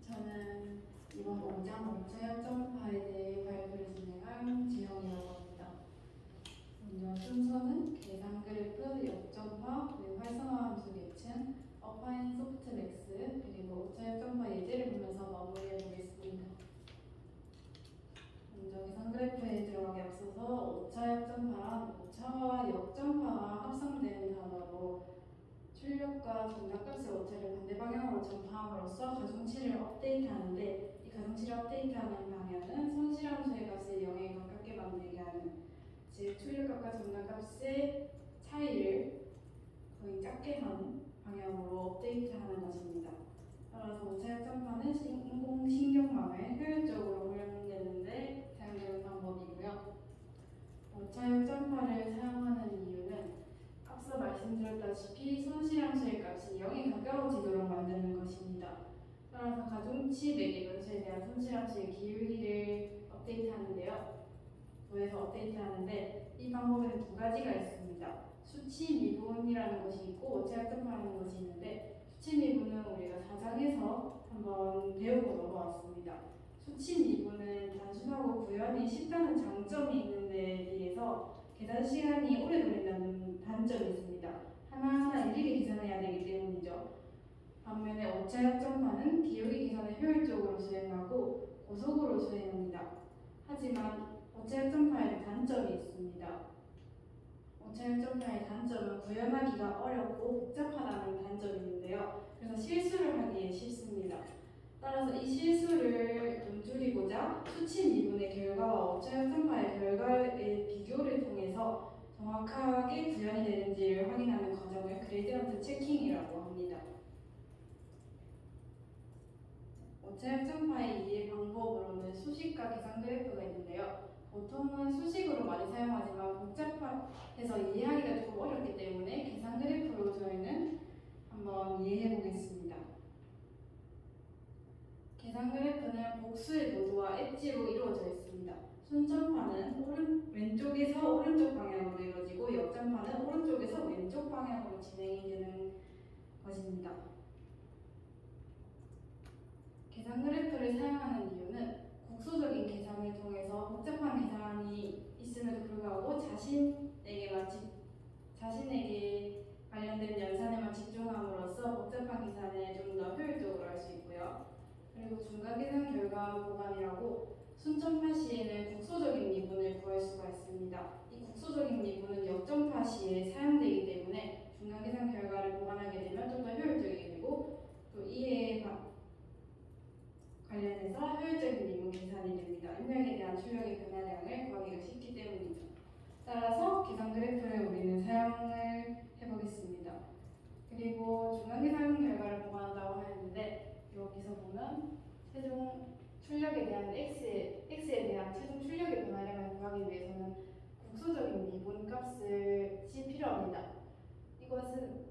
저는 이번 5장 오차협정파에 대해 발표를 진행할 지영이라고 합니다. 먼저 순서는 계산 그래프, 역전파, 그리고 활성화 함수 계층, 어파인 소프트맥스, 그리고 오차협정파 예제를 보면서 마무리해 보겠습니다. 먼저 계산 그래프에 들어가기 앞서서 오차협정파란 오차와 역전파가 합성된 단어로 출력과 전압값의 오차를 반대 방향으로 전파함으로써 가중치를 업데이트하는데, 이 가중치를 업데이트하는 방향은 손실함수의 값을 0에 가깝게 만들게 하는, 즉 출력값과 전압값의 차이를 거의 작게 하는 방향으로 업데이트하는 것입니다. 따라서 오차협정파는 인공신경망을 효율적으로 활용되는데 사용되는 방법이고요. 오차협정파를 사용하는 이유는 앞서 말씀드렸다시피 손실함수의 값이 0에 가까워지도록 만드는 것입니다. 따라서 가중치 매개 변수에 대한 손실함수의 기울기를 업데이트하는데요. 더해서 업데이트하는데 이 방법에는 두 가지가 있습니다. 수치 미분이라는 것이 있고 오차협정파라는 것이 있는데, 수치 미분은 우리가 4장에서 한번 배우고 넘어왔습니다. 수치 미분은 단순하고 구현이 쉽다는 장점이 있는 데 비해서 계산 시간이 오래 걸린다는 단점이 있습니다. 하나하나 일일이 계산해야 되기 때문이죠. 반면에 오차협정파는 기울기 계산을 효율적으로 수행하고 고속으로 수행합니다. 하지만 오차협정파에는 단점이 있습니다. 오차협정파의 단점은 구현하기가 어렵고 복잡하다는 단점이 있는데요. 그래서 실수를 하기에 쉽습니다. 따라서 이 실수를 좀 줄이고자 수치 미분의 결과와 오차협정파의 결과의 비교를 통해서 정확하게 구현이 되는지를 확인하는 과정을 그레디언트 체킹이라고 합니다. 오차협정파의 이해 방법으로는 수식과 계산 그래프가 있는데요. 보통은 수식으로 많이 사용하지만 복잡해서 이해하기가 조금 어렵기 때문에 계산 그래프로 저희는 한번 이해해 보겠습니다. 계산 그래프는 복수의 노드와 엣지로 이루어져 있습니다. 순전파는 왼쪽에서 오른쪽 방향으로 이루어지고 역전파는 오른쪽에서 왼쪽 방향으로 진행이 되는 것입니다. 계산 그래프를 사용하는 이유는 국소적인 계산을 통해서 복잡한 계산이 있음에도 불구하고 자신에게 관련된 연산에만 집중함으로써 복잡한 계산을 좀 더 효율적으로 할 수 있고요. 그리고 중간 계산 결과 보관이라고 순전파 시에는 국소적인 미분을 구할 수가 있습니다. 이 국소적인 미분은 역전파 시에 사용되기 때문에 중간 계산 결과를 보관하게 되면 좀 더 효율적이게 되고, 또 이에 관련해서 효율적인 미분 계산이 됩니다. 입력에 대한 출력의 변화량을 구하기가 쉽기 때문이죠. 따라서 계산 그래프를 우리는 사용을 해보겠습니다. 그리고 중간 계산 결과를 보관한다고 하였는데, 여기서 보면 최종 출력에 대한 x에 대한 최종 출력의 변화량을 구하기 위해서는 국소적인 미분 값이 필요합니다. 이것은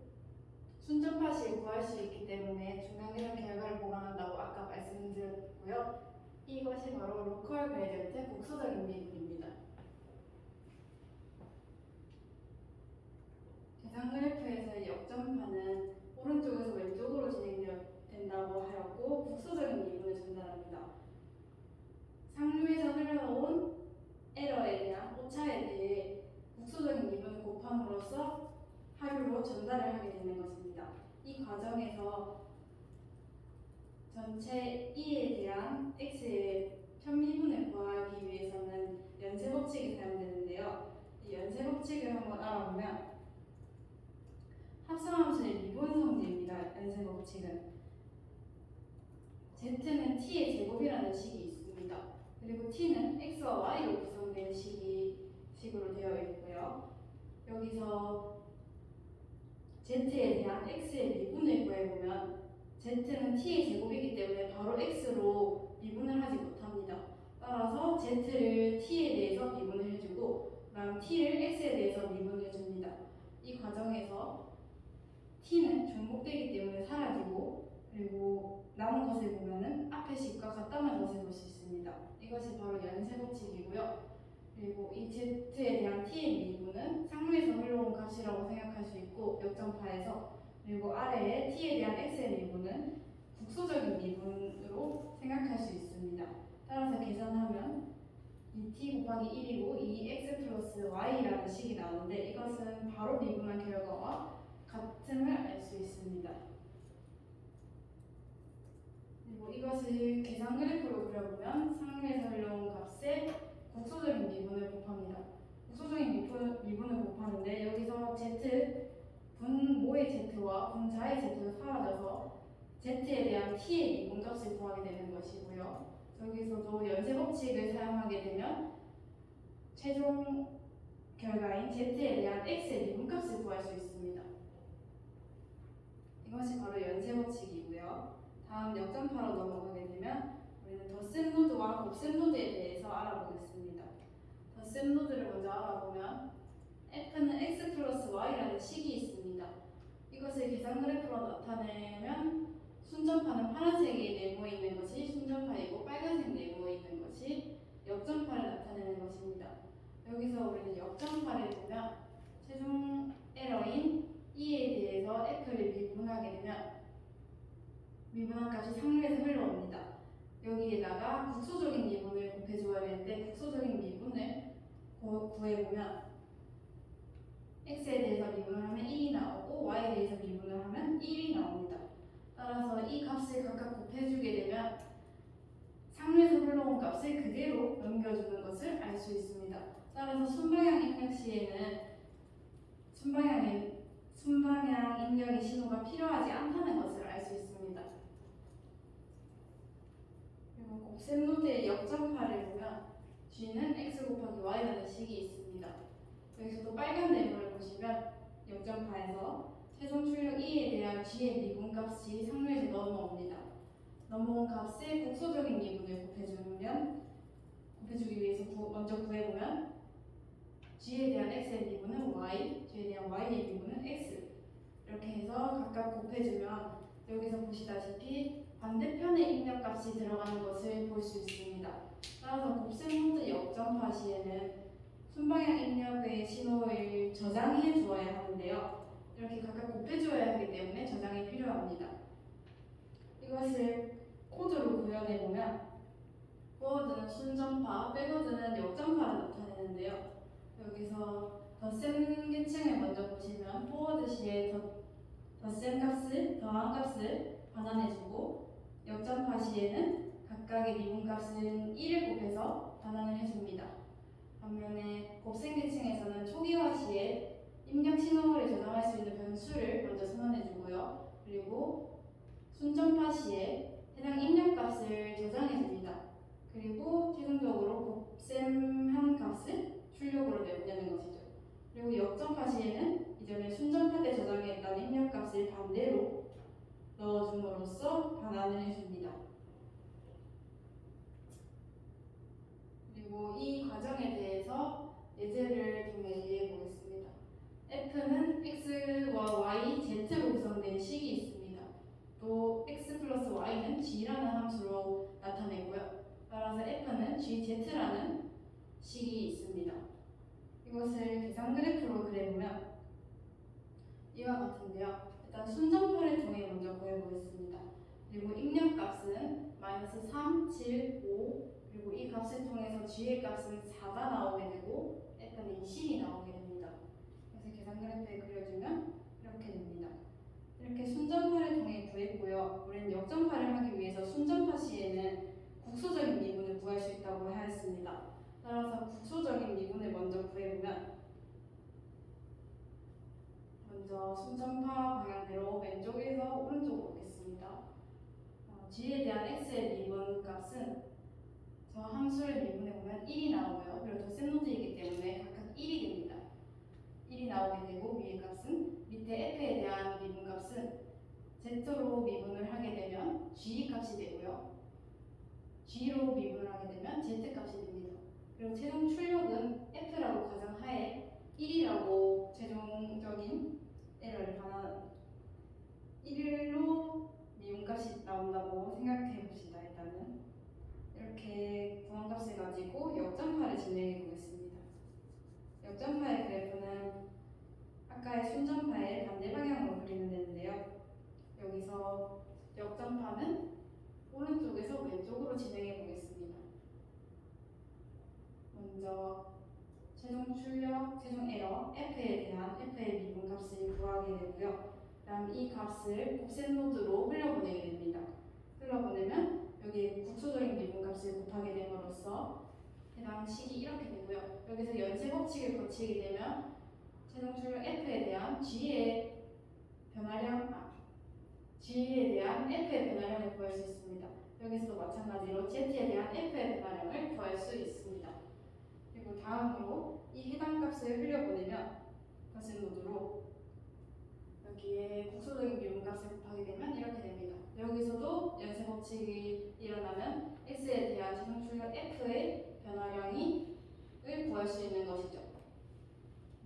순전파 시에 구할 수 있기 때문에 중간 계산 결과를 보관한다고 아까 말씀드렸고요. 이것이 바로 로컬 그레디언트 국소적인 미분입니다. 계산 그래프에서의 역전파는 오른쪽에서 왼쪽으로 진행된다고 하였고, 국소적인 미분을 전달합니다. 상류에서 흘러온 에러에 대한 오차에 대해 국소적인 미분을 곱함으로써 하류로 전달을 하게 되는 것입니다. 이 과정에서 전체 E에 대한 X의 편미분을 구하기 위해서는 연쇄법칙이 사용되는데요. 이 연쇄법칙을 한번 알아보면 합성함수의 미분 성질입니다. 연쇄법칙은 Z는 T의 제곱이라는 식이 있습니다. 그리고 T는 X와 Y로 구성된 식으로 되어 있고요. 여기서 Z에 대한 X의 미분을 구해보면 Z는 T의 제곱이기 때문에 바로 X로 미분을 하지 못합니다. 따라서 Z를 T에 대해서 미분을 해주고, 그다음 T를 X에 대해서 미분을 해줍니다. 이 과정에서 T는 중복되기 때문에 사라지고, 그리고 남은 것을 보면은 앞의 식과 같다는 것을 볼 수 있습니다. 이것이 바로 연쇄법칙이고요. 그리고 이 Z에 대한 T의 미분은 상류에서 흘러온 값이라고 생각할 수 있고, 역전파에서, 그리고 아래에 T에 대한 X의 미분은 국소적인 미분으로 따라서 계산하면 2t 곱하기 1이고 2x 플러스 y라는 식이 나오는데 이것은 바로 미분한 결과와 같음을 알 수 있습니다. 그리고 이것을 계산 그래프로 그려보면 상위에서 흘러온 값에 국소적인 미분을 곱합니다. 국소적인 미분을 곱하는데 여기서 z 분모의 z와 분자의 z가 사라져서 z에 대한 t의 미분값을 구하게 되는 것이고요. 여기서도 연쇄 법칙을 사용하게 되면 최종 결과인 z에 대한 x의 미분값을 구할 수 있습니다. 이것이 바로 연쇄 법칙이고요. 다음 역전파로 넘어가게 되면 우리는 덧셈 노드와 곱셈 노드에 대해서 알아보겠습니다. 덧셈 노드를 먼저 알아보면 f는 x 플러스 y라는 식이 있습니다. 이것을 계산 그래프로 나타내면 순전파는 파란색이 네모에 있는 것이 순전파이고 빨간색 네모에 있는 것이 역전파를 나타내는 것입니다. 여기서 우리는 역전파를 보면 최종 에러인 e에 대해서 f를 미분하게 되면 미분한 값이 상류에서 흘러옵니다. 여기에다가 국소적인 미분을 곱해줘야 되는데 국소적인 미분을 구해보면 x에 대해서 미분을 하면 1이 나오고 y에 대해서 미분을 하면 1이 나옵니다. 따라서 이 값을 각각 곱해주게 되면 상류에서 흘러온 값을 그대로 넘겨주는 것을 알 수 있습니다. 따라서 순방향 입력 시에는 순방향 입력의 신호가 필요하지 않다는 것을 알 수 있습니다. 그리고 곱셈 노드의 역전파를 보면 g는 x 곱하기 y라는 식이 있습니다. 여기서도 빨간 네모를 보시면 역전파에서 최종 출력 2에 대한 g의 미분값이 상류에서 넘어옵니다. 넘어온 값에 국소적인 미분을 곱해주기 위해서 먼저 구해보면 g에 대한 x의 미분은 y, g에 대한 y의 미분은 x 이렇게 해서 각각 곱해주면 여기서 보시다시피 반대편의 입력값이 들어가는 것을 볼 수 있습니다. 따라서 곱셈 노드 역전파 시에는 순방향 입력의 신호를 저장해 주어야 하는데요. 이렇게 각각 곱해주어야 하기 때문에 저장이 필요합니다. 이것을 코드로 구현해보면 포워드는 순전파, 백워드는 역전파를 나타내는데요. 여기서 덧셈 계층을 먼저 보시면 포워드 시에 덧셈 값을 더한 값을 반환해주고 역전파 시에는 각각의 미분 값은 1을 곱해서 반환을 해줍니다. 반면에 곱셈 계층에서는 초기화 시에 입력 신호를 저장할 수 있는 변수를 먼저 선언해주고요. 그리고 순전파 시에 해당 입력 값을 저장해줍니다. 그리고 최종적으로 곱셈한 값을 출력으로 내보내는 것이죠. 그리고 역전파 시에는 이전에 순전파 때 저장했던 입력 값을 반대로 넣어줌으로써 반환을 해줍니다. 그리고 이 과정에 대해서 예제를 통해 이해해 보겠습니다. f는 x와 y, z로 구성된 식이 있습니다. 또 x 플러스 y는 g라는 함수로 나타내고요. 따라서 f는 gz라는 식이 있습니다. 이것을 계산 그래프로 그려보면 이와 같은데요. 일단 순전파를 통해 먼저 구해보겠습니다. 그리고 입력값은 -3, 7, 5 그리고 이 값을 통해서 g의 값은 4가 나오게 되고 f는 20이 나오게 됩니다. 그래서 계산 그래프에 그려주면 이렇게 됩니다. 이렇게 순전파를 통해 구했고요. 우리는 역전파를 하기 위해서 순전파 시에는 국소적인 미분을 구할 수 있다고 하였습니다. 따라서 국소적인 미분을 먼저 구해보면 먼저 순전파 방향대로 왼쪽에서 오른쪽으로 오겠습니다. g에 대한 x의 미분 값은 저 함수를 미분해보면 1이 나오고요. 그리고 덧셈 노드이기 때문에 각각 1이 됩니다. 1이 나오게 되고 위의 값은 밑에 f에 대한 미분 값은 z로 미분을 하게 되면 g 값이 되고요. g로 미분을 하게 되면 z 값이 됩니다. 그리고 최종 출력은 f라고 가정하에 1이라고 최종적인 에러를 반환 1로 미분값이 나온다고 생각해 봅시다. 일단은 이렇게 구한값을 가지고 역전파를 진행해 보겠습니다. 역전파의 그래프는 아까의 순전파의 반대 방향으로 그리면 되는데요. 여기서 역전파는 오른쪽에서 왼쪽으로 진행해 보겠습니다. 되면 이 값을 곱셈 노드로 흘려보내게 됩니다. 흘려보내면 여기 국소적인 미분값을 곱하게 됨으로써 해당 식이 이렇게 되고요. 여기서 연쇄 법칙을 거치게 되면 최종 출력 f에 대한 g의 f의 변화량을 구할 수 있습니다. 여기서도 마찬가지로 z에 대한 f의 변화량을 구할 수 있습니다. 그리고 다음으로 이 해당 값을 흘려보내면 곱셈 노드로 여기에 국소적인 미분값을 곱하게 되면 이렇게 됩니다. 여기서도 연쇄 법칙이 일어나면 x에 대한 최종 출력 f의 변화량을 구할 수 있는 것이죠.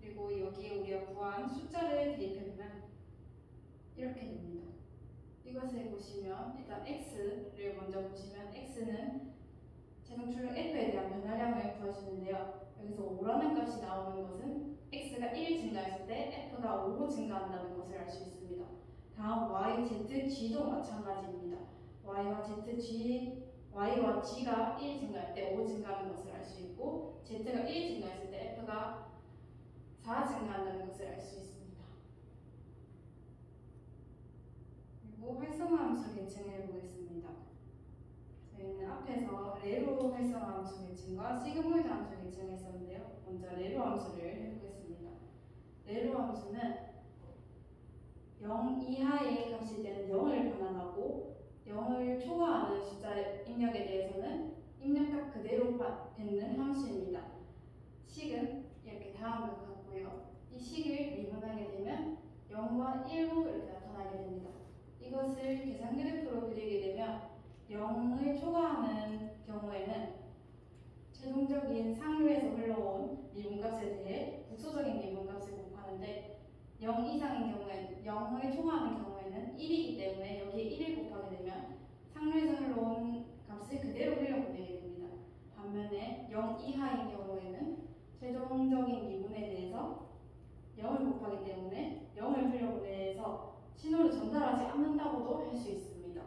그리고 여기에 우리가 구한 숫자를 대입해보면 이렇게 됩니다. 이것을 보시면 일단 x를 먼저 보시면 x는 최종 출력 f에 대한 변화량을 구하시는데요. 여기서 5라는 값이 나오는 것은 x가 1 증가했을 때 f가 5 증가한다는 것을 알 수 있습니다. 다음 y, z, g도 마찬가지입니다. y와 g가 1 증가할 때 5 증가하는 것을 알 수 있고 z가 1 증가했을 때 f가 4 증가한다는 것을 알 수 있습니다. 그리고 활성화 함수 계층을 해보겠습니다. 저희는 앞에서 레로 활성화 함수 계층과 시그모이드 함수 계층을 했었는데요. 먼저 레로 함수를 해보겠습니다. 레로 함수는 0 이하의 값일 때는 0을 반환하고 0을 초과하는 숫자 입력에 대해서는 입력값 그대로 받는 함수입니다. 식은 이렇게 다음과 같고요. 이 식을 미분하게 되면 0과 1로 이렇게 나타나게 됩니다. 이것을 계산 그래프로 그리게 되면 0을 초과하는 경우에는 최종적인 상류에서 흘러온 미분값에 대해 국소적인 미분값을 곱하는데 0 이상인 경우에는 0을 초과하는 경우에는 1이기 때문에 여기에 1을 곱하게 되면 상류에서 흘러온 값을 그대로 흘려보내게 됩니다. 반면에 0 이하인 경우에는 최종적인 미분에 대해서 0을 곱하기 때문에 0을 흘려보내서 신호를 전달하지 않는다고도 할 수 있습니다.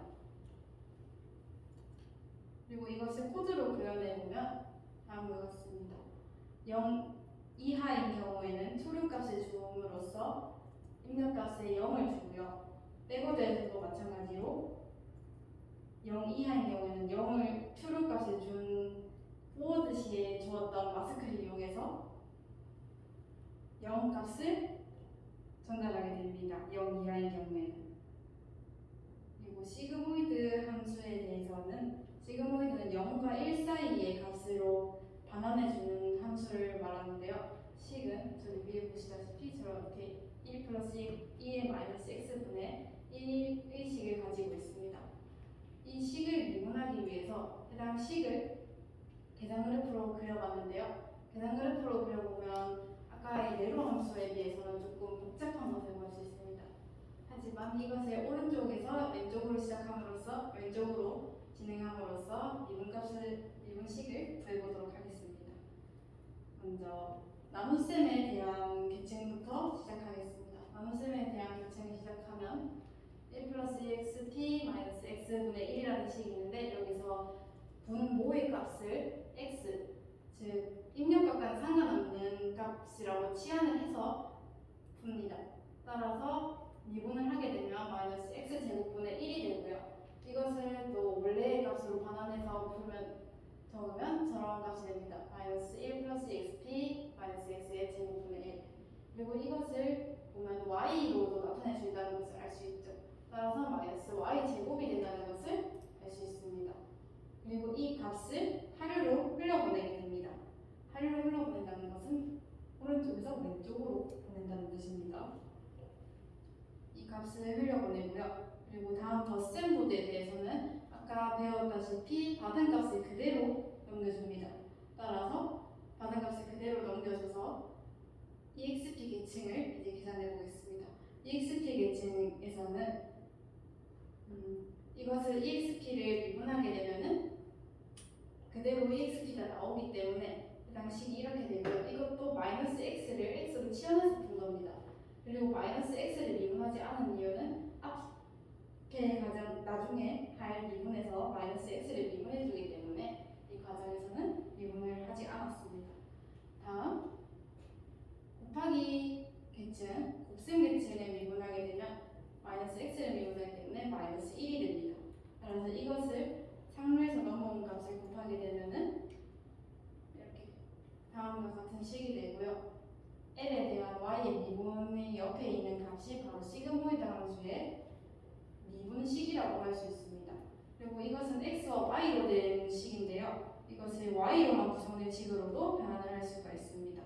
그리고 이것을 코드로 그려내보면 다음과 같습니다. 0 이하인 경우에는 true값을 주음으로써 입력값에 0을 주고요. 백워드에서도 마찬가지로 0 이하인 경우에는 0을 true 값을 준 forward 시에 주었던 마스크를 이용해서 0 값을 전달하게 됩니다. 0 이하인 경우에는. 그리고 시그모이드 함수에 대해서는 시그모이드는 0과 1 사이의 값으로 반환해주는 함수를 말하는데요. 식은 저기 위에 보시다시피 저렇게 1 플러스 2의 마이너스 x분의 1의 식을 가지고 있습니다. 이 식을 미분하기 위해서 해당 식을 계산 그래프로 그려봤는데요. 계산 그래프로 그려보면 아까의 레로 함수에 비해서는 조금 복잡한 것을 볼 수 있습니다. 하지만 이것을 오른쪽에서 왼쪽으로 시작함으로써 왼쪽으로 진행함으로써 미분식을 구해보도록 하겠습니다. 먼저 나눗셈에 대한 계층부터 시작하겠습니다. 나눗셈에 대한 계층을 시작하면 1 플러스 2xt 마이너스 x분의 1이라는 식이 있는데 여기서 분모의 값을 x, 즉 입력값과는 상관없는 값이라고 치환을 해서 풉니다. 따라서 미분을 하게 되면 마이너스 x제곱분의 1이 되고요. 이것을 또 원래의 값으로 반환해서 적으면 저런 값이 됩니다. 마이너스 1 플러스 xp 마이너스 x의 제곱분의 1. 그리고 이것을 보면 y로도 나타낼 수 있다는 것을 알 수 있죠. 따라서 마이너스 y 제곱이 된다는 것을 알 수 있습니다. 그리고 이 값을 하류로 흘려보내게 됩니다. 하류로 흘려보낸다는 것은 오른쪽에서 왼쪽으로 보낸다는 뜻입니다. 이 값을 흘려보내고요. 그리고 다음 덧셈 보드에 대해서는 아까 배웠다시피 받은 값을 그대로 넘겨줍니다. 따라서 받은 값을 그대로 넘겨줘서 EXP 계층을 이제 계산해 보겠습니다. EXP 계층에서는 이것을 EXP를 미분하게 되면은 그대로 EXP가 나오기 때문에 해당 식이 이렇게 되고요. 이것도 마이너스 x를 x로 치환해서 푼 겁니다. 그리고 마이너스 x를 미분하지 않은 이유는 앞에 나중에 할 미분에서 마이너스 x를 미분해주기 때문에 이 과정에서는 미분을 하지 않았습니다. 다음 곱하기 계층, 곱셈 계층을 미분하게 되면 x에서 y로 된 식인데요. 이것을 y로만 구성된 식으로도 변환을 할 수가 있습니다.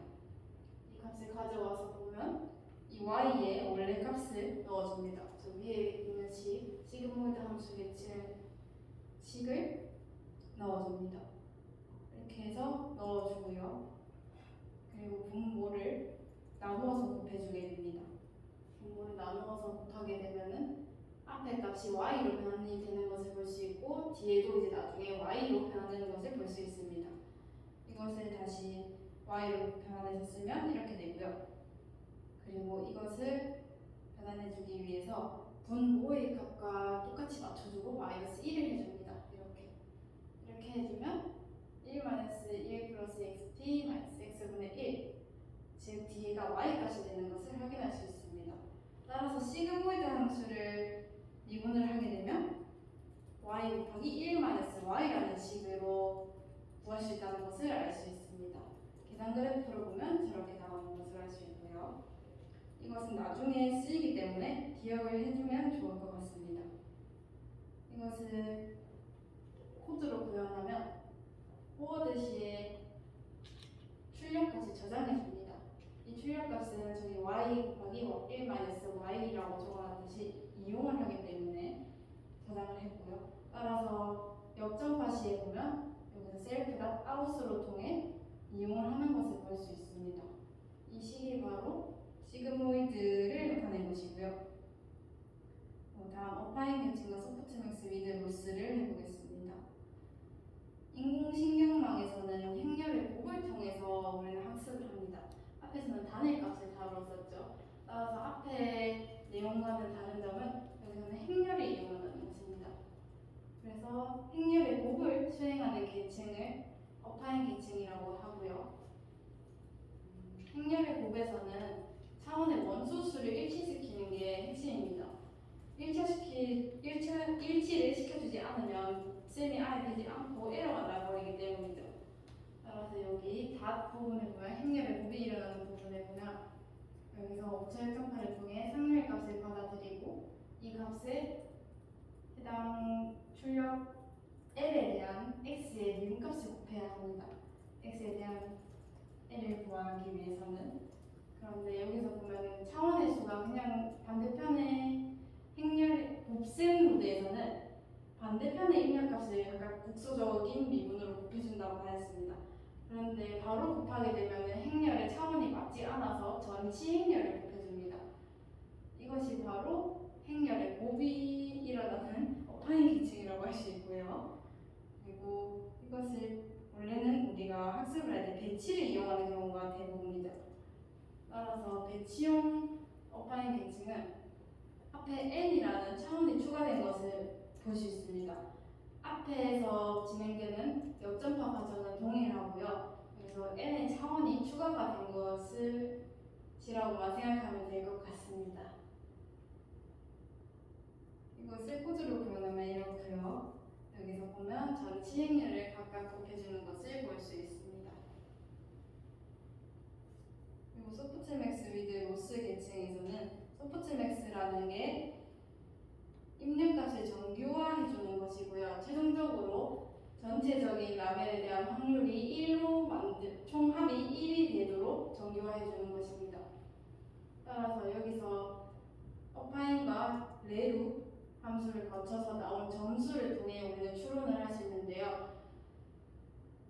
이 값을 가져와서 보면 이 y의 원래 값을 넣어줍니다. 저 위에 있는 시그모이드 함수 식을 넣어줍니다. 이렇게 해서 넣어주고요. 그리고 분모를 나누어서 곱해주게 됩니다. 분모를 나누어서 곱하게 되면은 앞에 값이 y로 변환이 되는 것을 볼 수 있고 뒤에도 이제 나중에 y로 변환되는 것을 볼 수 있습니다. 이것을 다시 y로 변환해서 쓰면 이렇게 되고요. 그리고 이것을 변환해주기 위해서 분모의 값과 똑같이 맞춰주고 마이너스 1을 해줍니다. 이렇게 해주면 1 플러스 xp 마이너스 x분의 1, 즉 뒤에가 y값이 되는 것을 확인할 수 있습니다. 따라서 시그모이드 함수를 미분을 하게 되면 y 곱하기 1 마이너스 y라는 식으로 구할 수 있다는 것을 알 수 있습니다. 계산 그래프를 보면 저렇게 나오는 것을 알 수 있고요. 이것은 나중에 쓰이기 때문에 기억을 해주면 좋을 것 같습니다. 이것을 코드로 구현하면 포워드 시에 출력값을 저장해줍니다. 이 출력값은 저기 y 곱하기 1 마이너스 y라고 적어놨듯이 이용을 하기 때문에 저장을 했고요. 따라서 역전파 시에 보면 여기서 self.out으로 통해 이용을 하는 것을 볼 수 있습니다. 이 식이 바로 시그모이드를 나타낸 것이고요. 다음 어파인 계층과 소프트맥스 위드 로스를 해보겠습니다. 인공신경망에서는 행렬의 곱을 통해서 우리는 학습을 합니다. 앞에서는 단일 값을 다뤘었죠. 따라서 앞에 내용과는 다른 점은 여기서는 행렬을 이용하는 것입니다. 그래서 행렬의 곱을 수행하는 계층을 어파인 계층이라고 하고요. 행렬의 곱에서는 차원의 원소수를 일치시키는 게 핵심입니다. 일치를 시켜주지 않으면 셈이 아예 되지 않고 에러가 나버리기 때문이죠. 따라서 여기 닷 부분에 보면 행렬의 곱이 일어나는 부분에 보면 여기서 옵차 역전파를 통해 상렬 값을 받아들이고 이 값에 해당 출력 L에 대한 X의 미분값을 곱해야 합니다. X에 대한 L을 구하기 위해서는. 그런데 여기서 보면 차원의 수가 그냥 반대편에 행렬 곱셈 무대에서는 반대편의 입력값을 각각 국소적인 미분으로 곱해준다고 하였습니다. 그런데 바로 곱하게 되면 행렬의 차원이 맞지 않아서 전치 행렬을 곱해줍니다. 이것이 바로 행렬의 곱이 일어나는 어파인 계층이라고 할 수 있고요. 그리고 이것을 원래는 우리가 학습을 할 때 배치를 이용하는 경우가 대부분이죠. 따라서 배치용 어파인 계층은 앞에 n이라는 차원이 추가된 것을 볼 수 있습니다. 앞에서 진행되는 역전파 과정은 동일하고요. 그래서 n의 차원이 추가가 된 것을 지라고만 생각하면 될 것 같습니다. 이것을 코드로 구현하면 이렇고요. 여기서 보면 전치 행렬을 각각 곱해주는 것을 볼 수 있습니다. 그리고 소프트맥스 위드 로스 계층에서는 소프트맥스라는 게 입력값을 정규화해주는 것이고요. 최종적으로 전체적인 라벨에 대한 확률이 1로 총합이 1이 되도록 정규화해주는 것입니다. 따라서 여기서 어파인과 레루 함수를 거쳐서 나온 점수를 통해 우리는 추론을 할 수 있는데요.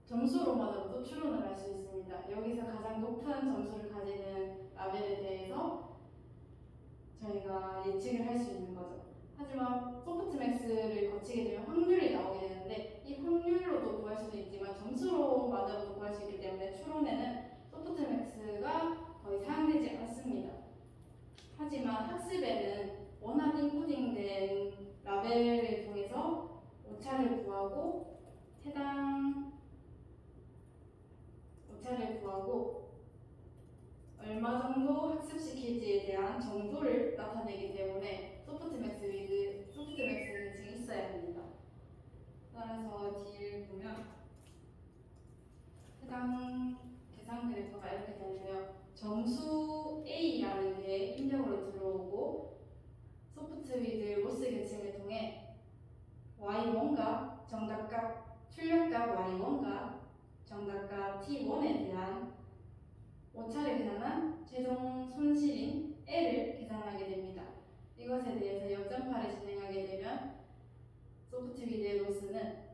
점수로만으로도 추론을 할 수 있습니다. 여기서 가장 높은 점수를 가지는 라벨에 대해서 저희가 예측을 할 수 있는 거죠. 하지만 소프트맥스를 거치게 되면 확률이 나오게 되는데 이 확률로도 구할 수도 있지만 점수로만으로도 구할 수 있기 때문에 추론에는 소프트맥스가 거의 사용되지 않습니다. 하지만 학습에는 원한 인코딩된 라벨을 통해서 오차를 구하고 얼마 정도 학습시킬지에 대한 정도를 나타내기 때문에 소프트맥스 계층이 있어야 합니다. 따라서 뒤를 보면 해당 계산 그래프가 이렇게 되는데요. 점수 A라는 게 입력으로 들어오고 소프트 위드 로스 계층을 통해 y1과 정답값 출력값 y1과 정답값 t1에 대한 오차를 계산한 최종 손실인 L을 계산하게 됩니다. 이것에 대해서 역전파를 진행하게 되면 소프트미디어로서는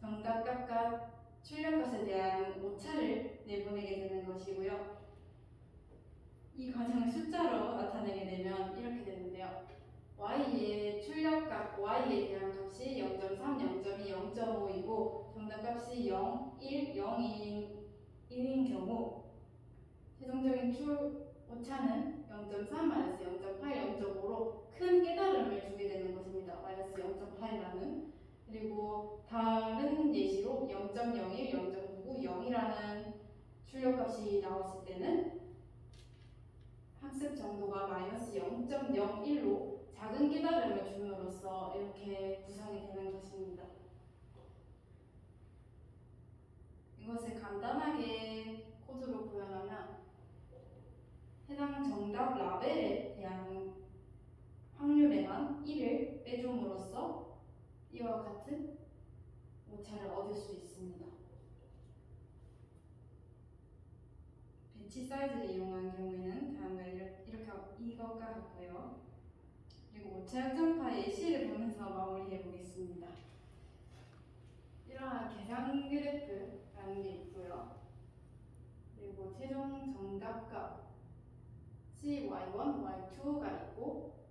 정답값과 출력값에 대한 오차를 내보내게 되는 것이고요. 이 과정을 숫자로 나타내게 되면 이렇게 되는데요. y의 출력값 y에 대한 값이 0.3, 0.2, 0.5이고 정답값이 0, 1, 0인 경우 최종적인 오차는 0.3, -0.8, 0.5로 큰 깨달음을 주게 되는 것입니다. -0.8이라는. 그리고 다른 예시로 0.01, 0.99, 0이라는 출력값이 나왔을 때는 학습 정도가 -0.01로 작은 깨달음을 줌으로써 이렇게 구성이 되는 것입니다. 이것을 간단하게 코드로 표현하면 해당 정답 라벨에 대한 확률에만 1을 빼줌으로써 이와 같은 오차를 얻을 수 있습니다. 배치 사이즈를 이용한 경우에는 다음과 이것과 같고요. 그리고 오차 역전파 예시를 보면서 마무리해 보겠습니다. 이러한 계산 그래프라는 게 있고요. 그리고 최종 정답값 C1, Y2가 있고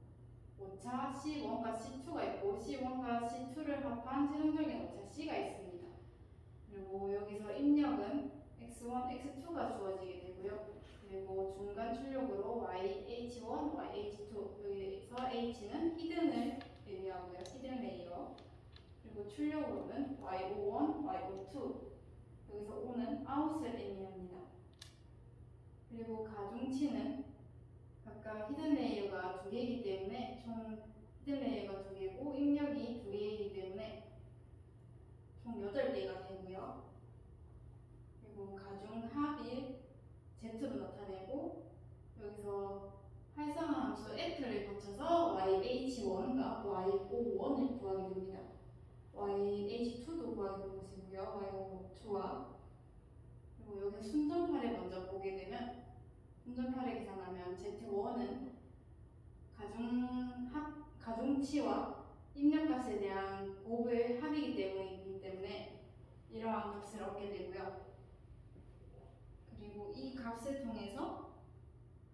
오차 C1과 C2가 있고 C1과 C2를 합한 최종적인 오차 C가 있습니다. 그리고 여기서 입력은 X1, X2가 주어지게 되고요. 그리고 중간 출력으로 YH1, YH2 여기서 H는 히든을 의미하고요. 히든 레이어. 그리고 출력으로는 Y01, Y02 여기서 O는 아웃을 의미합니다. 그리고 가중치는 각각 히든 레이어가 2개이기 때문에 총 히든 레이어가 2개고 입력이 2개이기 때문에 총 8개가 되고요. 그리고 가중 합이 Z로 나타내고 여기서 활성화 함수 F를 거쳐서 YH1과 Y51을 구하게 됩니다. YH2도 구하게 되는 것이고요. Y2와 그리고 여기서 순전파를 먼저 보게 되면 순전파를 계산하면 Z1은 가중치와 입력값에 대한 곱을 합이기 때문에 이러한 값을 얻게 되고요. 그리고 이 값을 통해서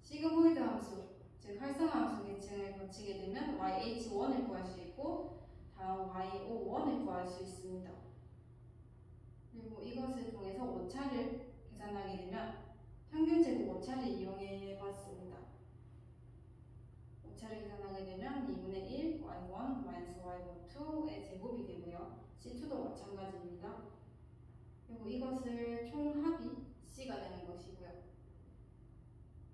시그모이드 함수, 즉 활성화 함수 계층을 거치게 되면 YH1을 구할 수 있고 다음 Y51을 구할 수 있습니다. 그리고 이것을 통해서 오차를 계산하게 되면 평균 제곱 오차를 이용해 봤습니다. 오차를 계산하게 되면 2분의 1 Y1 Y2의 제곱이 되고요. C2도 마찬가지입니다. 그리고 이것을 총합이 C가 되는 것이고요.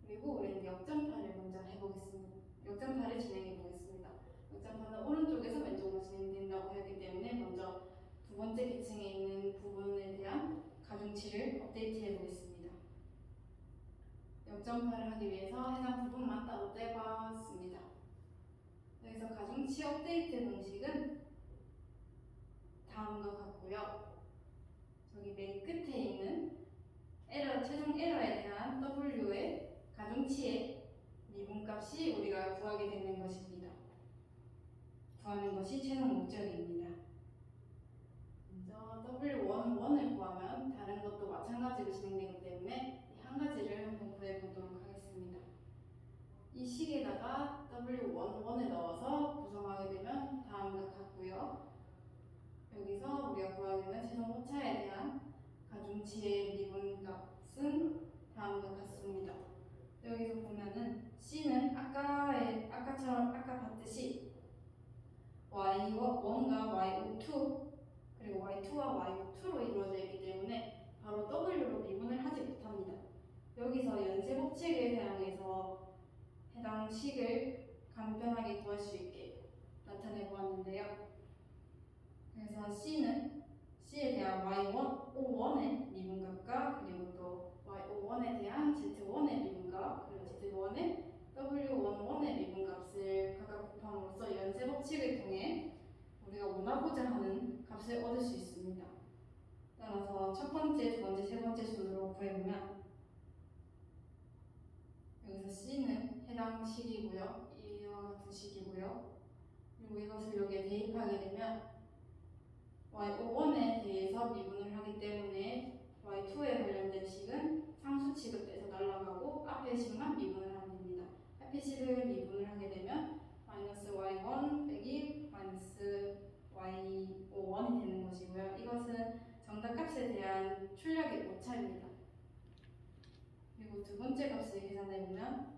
그리고 우리는 역전파를 먼저 해보겠습니다. 역전파를 진행해 보겠습니다. 역전파는 오른쪽에서 왼쪽으로 진행된다고 하기 때문에 먼저 두 번째 계층에 있는 부분에 대한 가중치를 업데이트해 보겠습니다. 역전파를 하기 위해서 해당 부분만 따로 떼봤습니다. 여기서 가중치 업데이트 공식은 다음과 같고요. 저기 맨 끝에 있는 최종 에러에 대한 W의 가중치의 미분값이 우리가 구하게 되는 것입니다. 구하는 것이 최종 목적입니다. 먼저 W11을 구하면 다른 것도 마찬가지로 진행되기 때문에 이 한 가지를 한번 구해보도록 하겠습니다. 이 식에다가 W11을 넣어서 구성하게 되면 다음과 같고요. 여기서 우리가 구하게 되는 최종 오차에 대한 가중치의 미분값은 다음과 같습니다. 여기서 보면은 C는 아까 봤듯이 Y1과 Y2 그리고 Y2와 Y2로 이루어져 있기 때문에 바로 W로 미분을 하지 못합니다. 여기서 연쇄 법칙을 사용해서 해당 식을 간편하게 구할 수 있게 나타내 보았는데요. 그래서 C에 대한 Y51의 미분값과 그리고 또 Y51에 대한 Z1의 미분값 그리고 Z1의 W11의 미분값을 각각 곱함으로써 연쇄 법칙을 통해 값을 얻을 수 있습니다. 따라서 첫 번째, 두 번째, 세 번째 순으로 구해보면 여기서 C는 해당 식이고요. 이와 같은 식이고요. 그리고 이것을 여기에 대입하게 되면 y51에 대해서 미분을 하기 때문에 y2에 관련된 식은 상수 취급돼서 날아가고 앞에 식만 미분을 하면 됩니다. 앞에 식을 미분을 하게 되면 마이너스 y1 빼기 마이너스 y51이 되는 것이고요. 이것은 정답값에 대한 출력의 오차입니다. 그리고 두 번째 값을 계산해보면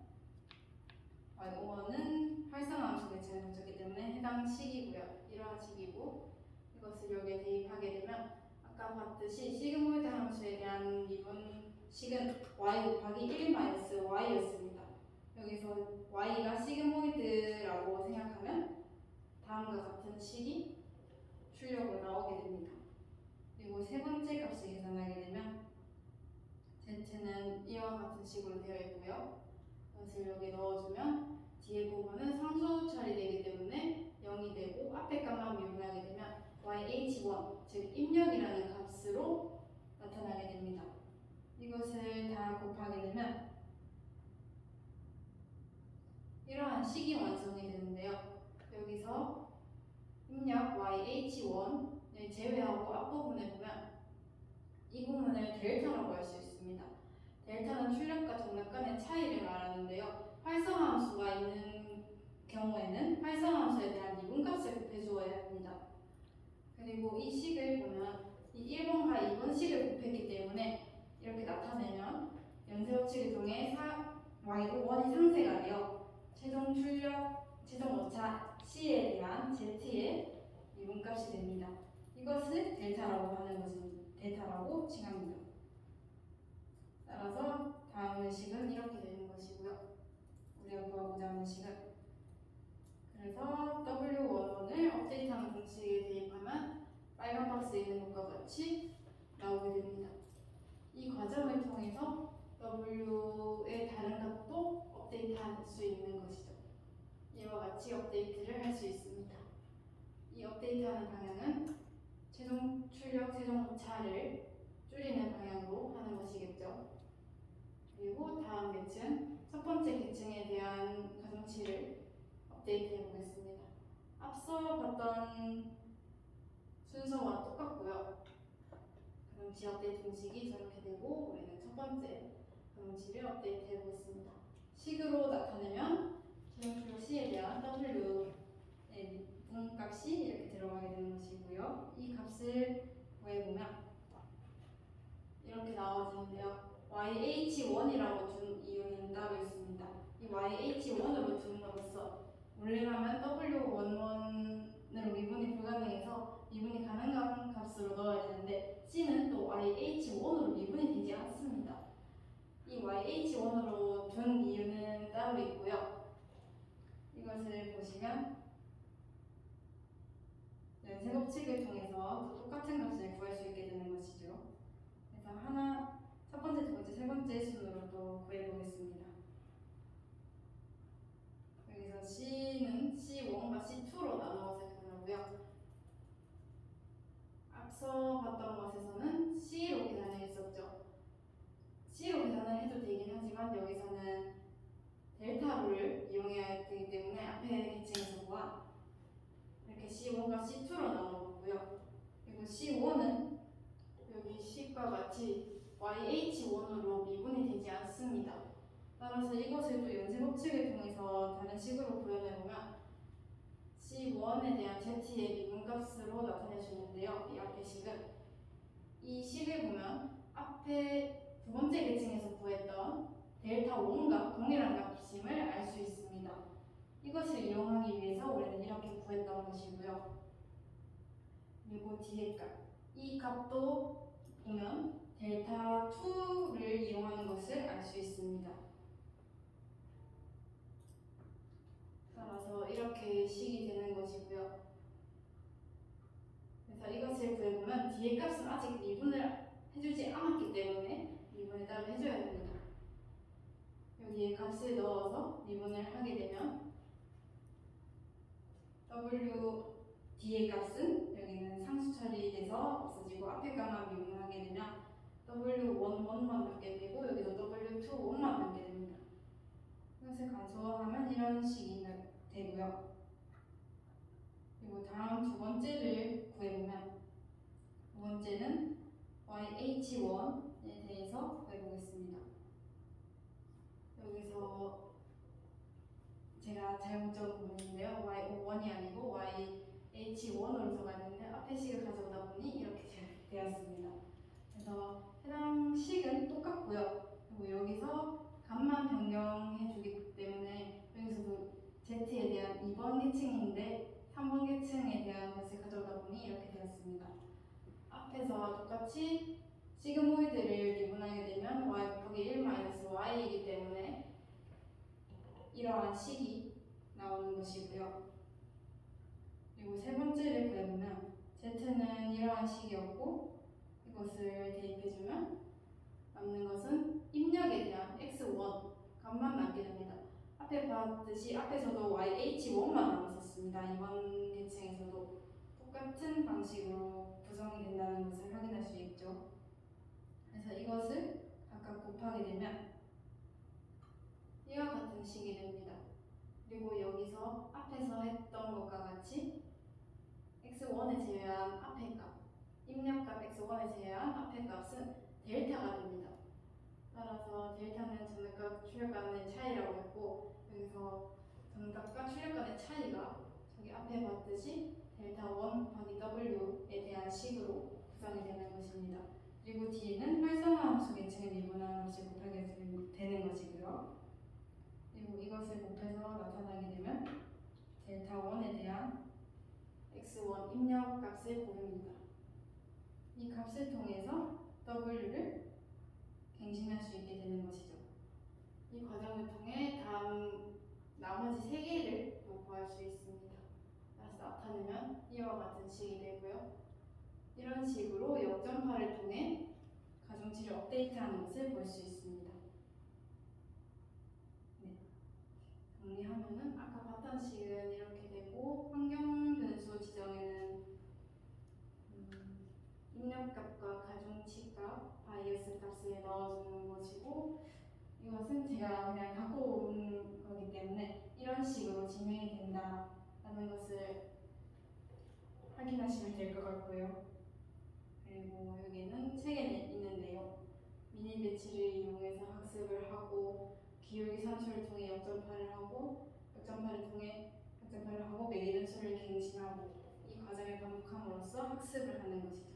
y51은 활성함수 계층을 가졌기 때문에 해당 식이고요. 이러한 식이고 이것을 여기에 대입하게 되면 아까 봤듯이 시그모이드 함수에 대한 미분식은 y 곱하기 1 마이너스 y였습니다. 여기서 y가 시그모이드라고 생각하면 다음과 같은 식이 출력으로 나오게 됩니다. 그리고 세 번째 값을 계산하게 되면 z는 이와 같은 식으로 되어 있고요. 이것을 여기 넣어주면 뒤에 부분은 상수 처리되기 때문에 0이 되고 앞에 값만 미분하게 되면 yh1, 즉 입력이라는 값으로 나타나게 됩니다. 이것을 다 곱하게 되면 이러한 식이 완성이 되는데요. 여기서 입력 yh1을 제외하고 앞부분에 보면 이 부분을 델타라고 할 수 있습니다. 델타는 출력과 정답 간의 차이를 말하는데요. 활성함수가 있는 경우에는 활성함수에 대한 미분값을 곱해주어야 합니다. 그리고 이 식을 보면 이 1번과 2번 식을 곱했기 때문에 이렇게 나타내면 연쇄법칙을 통해 y51이 상쇄가 되어 최종 출력, 최종 오차 C에 대한 Z의 미분값이 됩니다. 이것을 델타라고 하는 것은 델타라고 칭합니다. 따라서 다음 식은 이렇게 되는 것이고요. 우리가 구하고자 하는 식은 그래서 W11을 업데이트하는 공식에 대입하면 빨간 박스에 있는 것과 같이 나오게 됩니다. 이 과정을 통해서 W의 다른 값도 업데이트할 수 있는 것이죠. 이와 같이 업데이트를 할 수 있습니다. 이 업데이트하는 방향은 최종 출력, 최종 오차를 줄이는 방향으로 하는 것이겠죠. 그리고 다음 계층, 첫 번째 계층에 대한 가중치를 업데이트 해보겠습니다. 앞서 봤던 순서와 똑같고요. 가중치 업데이트 공식이 저렇게 되고 우리는 첫 번째 가중치를 업데이트 해보겠습니다. 식으로 나타내면 최종 출력 C에 대한 W의 미분값이 이렇게 들어가게 되는 것이고요. 이 값을 구해보면 이렇게 나와지는데요. YH1이라고 준 이유는 따로 있습니다. 이 YH1으로 줌으로써 원래라면 W11으로 미분이 불가능해서 미분이 가능한 값으로 넣어야 되는데 C는 또 YH1으로 미분이 되지 않습니다. 이 YH1으로 준 이유는 따로 있고요. 이것을 보시면 연쇄법칙을 통해서 또 똑같은 값을 구할 수 있게 되는 것이죠. 그래서 첫 번째, 두 번째, 세 번째 순으로 또 구해보겠습니다. 여기서 C는 C1과 C2로 나누어서 계산하고요. 앞서 봤던 것에서는 C로 계산을 했었죠. C로 계산을 해도 되긴 하지만 여기서는 델타를 이용해야 되기 때문에 앞에 계층에서 구한 이렇게 C1과 C2로 나눠봤고요. 그리고 C1은 여기 식과 같이 YH1으로 미분이 되지 않습니다. 따라서 이것을 또 연쇄법칙을 통해서 다른 식으로 구현해보면 C1에 대한 Z의 미분값으로 나타내주는데요. 이 앞에 식은 이 식을 보면 앞에 두 번째 계층에서 구했던 델타 5가 동일한 값임을 알 수 있습니다. 이것을 이용하기 위해서 우리는 이렇게 구했던 것이고요. 그리고 뒤에 값, 이 값도 보면 델타 2를 이용하는 것을 알 수 있습니다. 따라서 이렇게 식이 되는 것이고요. 그래서 이것을 구해보면 뒤에 값은 아직 미분을 해주지 않았기 때문에 미분을 따로 해줘야 됩니다. 여기에 값을 넣어서 미분을 하게 되면 W 뒤의 값은 여기는 상수 처리돼서 없어지고 앞에 값만 미분하게 되면 W11만 남게 되고 여기도 W21만 남게 됩니다. 이것을 간소화하면 이런 식이 되고요. 그리고 다음 두 번째를 구해보면 두 번째는 YH1에 대해서 구해보겠습니다. 여기서 제가 잘못 적은 부분인데요. Y51이 아니고 YH1으로 적었는데 앞에 식을 가져오다 보니 이렇게 되었습니다. 그래서 해당 식은 똑같고요. 그리고 여기서 값만 변경해 주기 때문에 여기서도 Z에 대한 2번 계층인데 3번 계층에 대한 것을 가져오다 보니 이렇게 되었습니다. 앞에서 똑같이 시그모이드를 미분하게 되면 y 곱하기 1 마이너스 y이기 때문에 이러한 식이 나오는 것이고요. 그리고 세 번째를 구해보면 z는 이러한 식이었고 이것을 대입해주면 남는 것은 입력에 대한 x1 값만 남게 됩니다. 앞에 봤듯이 앞에서도 YH1만 남았었습니다. 이번 계층에서도 똑같은 방식으로 구성이 된다는 것을 확인할 수 있죠. 그래서 이것을 각각 곱하게 되면 이와 같은 식이 됩니다. 그리고 여기서 앞에서 했던 것과 같이 x1에 제외한 앞에 값, 입력값 x1에 제외한 앞에 값은 델타가 됩니다. 따라서 델타는 정답과 출력간의 차이라고 했고 여기서 정답과 출력간의 차이가 저기 앞에 봤듯이 델타 1 곱하기 w에 대한 식으로 구성이 되는 것입니다. 그리고 뒤에는 활성화함수 계층을 미분하는 것이 곱하게 되는 것이고요. 그리고 이것을 곱해서 나타나게 되면 델타 1에 대한 x1 입력 값을 고릅니다. 이 값을 통해서 w를 갱신할 수 있게 되는 것이죠. 이 과정을 통해 다음 나머지 3개를 구할 수 있습니다. 따라서 나타내면 이와 같은 식이 되고요. 이런 식으로 역전파를 통해 가중치를 업데이트하는 것을 볼 수 있습니다. 네. 정리하면은 아까 봤던 식은 이렇게 되고 환경 변수 지정에는 입력값과 가중치값, 바이어스 값을 넣어주는 것이고 이것은 제가 그냥 갖고 온 거기 때문에 이런 식으로 진행이 된다라는 것을 확인하시면 될 것 같고요. 그리고 여기는 책에 있는데요. 미니 배치를 이용해서 학습을 하고 기울기 산수를 통해 역전파를 하고 역전파를 하고 매기는 수를 갱신하고 이 과정을 반복함으로써 학습을 하는 것이죠.